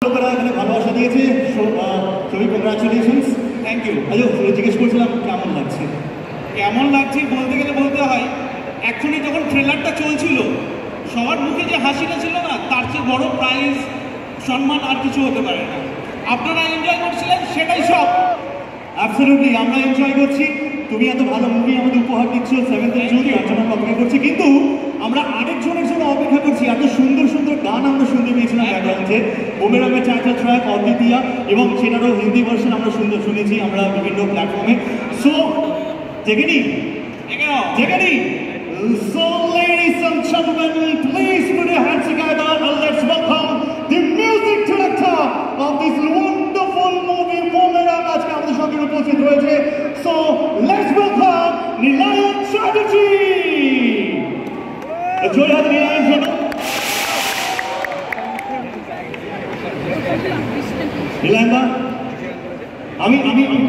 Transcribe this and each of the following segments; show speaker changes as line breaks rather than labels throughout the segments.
লোকেরা এখানে ভালোবাসা দিয়েছে। সবই কংগ্রাচুলেশনস, থ্যাংক ইউ। আচ্ছা, জিজ্ঞেস করছিলাম কেমন লাগছে?
কেমন লাগছে বলতে গেলে বলতে হয়, অ্যাকচুয়ালি যখন ট্রেলারটা চলছিল সবার মুখে যে হাসিটা ছিল না, তার চেয়ে বড় প্রাইজ সম্মান আর কিছু হতে পারে না। আপনারা এনজয় করছিলেন, সেটাই সব।
অ্যাবসলিউটলি, আমরা এনজয় করছি। তুমি এত ভালো মুভি আমাদের উপহার দিচ্ছ 7th জুন, তার জন্য আমরা অপেক্ষা করছি। কিন্তু আমরা আরেকজনের জন্য অপেক্ষা করছি। এত সুন্দর সুন্দর গান আমরা শুনতে পেয়েছিলাম ব্যাকগ্রাউন্ডে। বুমেরাংয়ের টাইটেল ট্র্যাক অদ্বিতীয়া, এবং সেটারও হিন্দি ভার্সন আমরা শুনেছি আমরা বিভিন্ন প্ল্যাটফর্মে। সো জেগেনি জেগেনি So ladies and gentlemen, please put your hands together and let's welcome the music director of this wonderful movie Boomerang. আজকে আমাদের সঙ্গে উপস্থিত রয়েছে। So let's welcome Nilayan Chatterjee. জয় হাত নিলায়ন জন্য। নিলায়নদা, আমি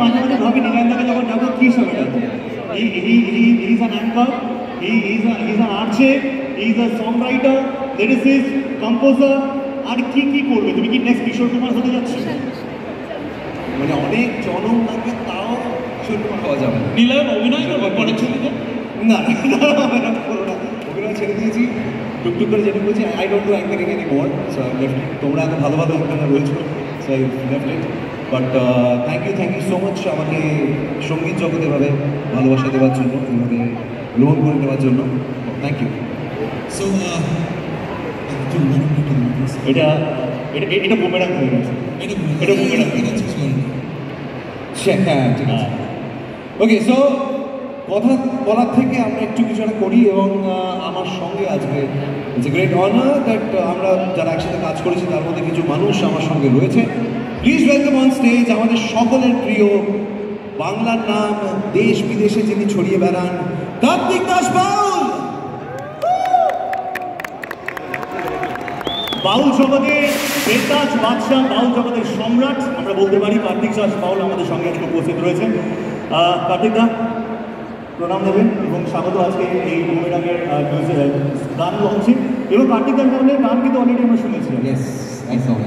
মাঝে মাঝে ভাবি নিলায়নদাকে যখন যাবো কি সঙ্গে যাবো। He's an anchor. He's an archer, he's a songwriter, lyricist, composer. আর কি করবে তুমি? কি নেক্সট কিশোর কুমার হতে যাচ্ছে?
মানে অনেক জনম লাগবে, তাও কিশোর কুমার হওয়া যাবে।
নীলায়ন অভিনয় করবে পরের ছবিতে?
না, অভিনয় ছেড়ে দিয়েছি। টুকটুক করে যেটা বলছি, I don't do anchoring any more. So তোমরা এত ভালো ভালো অ্যাঙ্কার রয়েছো, so I left it. But thank you so much আমাকে সঙ্গীত জগতে এভাবে ভালোবাসা দেওয়ার জন্য, এভাবে গ্রহণ করে নেওয়ার জন্য। Thank you.
সো এটা বুমেরাং হয়ে গেছে। এটা বুমেরাং হয়ে গেছে।
হ্যাঁ, ঠিক আছে। ওকে, সো কথা বলার থেকে আমরা একটু কিছু একটা করি, এবং আমার সঙ্গে আজকে it's a great honour that আমরা যারা একসাথে কাজ করেছি তার মধ্যে কিছু মানুষ আমার সঙ্গে রয়েছে। প্লিজ ওয়েলকাম অন স্টেজ আমাদের সকলের প্রিয়, বাংলার নাম দেশ বিদেশে যিনি ছড়িয়ে বেড়ান, কার্তিক দাস বাউল।
বাউল জগতের বেতাজ বাদশাহ, বাউল জগতের সম্রাট আমরা বলতে পারি কার্তিক দাস বাউল আমাদের সঙ্গে আজকে উপস্থিত রয়েছেন। কার্তিক দা, প্রণাম দেবেন এবং স্বাগত আজকে এই বুমেরাংয়ের গান লঞ্চে। এবং কার্তিক দাস বাউলের গান কিন্তু অলরেডি আমরা শুনেছি।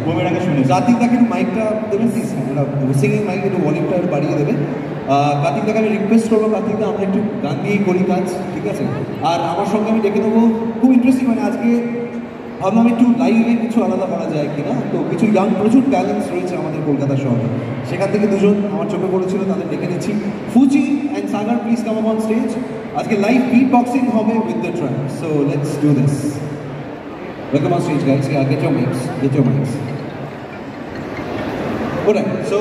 বুমেরাংয়ে শুনেছি।
কার্তিক দাকে একটু মাইকটা দেবেন প্লিজ, আমরা সিঙ্গিং মাইক একটু ভলিউমটা বাড়িয়ে দেবেন। কার্তিক দাকে আমি রিকোয়েস্ট করবো, কার্তিক দা আমরা একটু গান দিয়েই করি কাজ, ঠিক আছে? আর আমার সঙ্গে আমি ডেকে দেবো, খুব ইন্টারেস্টিং, মানে আজকে ভাবলাম একটু লাইভে কিছু আলাদা করা যায় কিনা। তো কিছু ইয়াং প্রচুর ট্যালেন্টস রয়েছে আমাদের কলকাতা শহরে, সেখান থেকে দুজন আমার চোখে পড়েছিল, তাদের ডেকে নিচ্ছি। Fuji and Sagar, please come up on stage. আজকে লাইভ বিট বক্সিং হবে with the track, so let's do this. Welcome on stage guys, get your mics, get your mics. Alright, so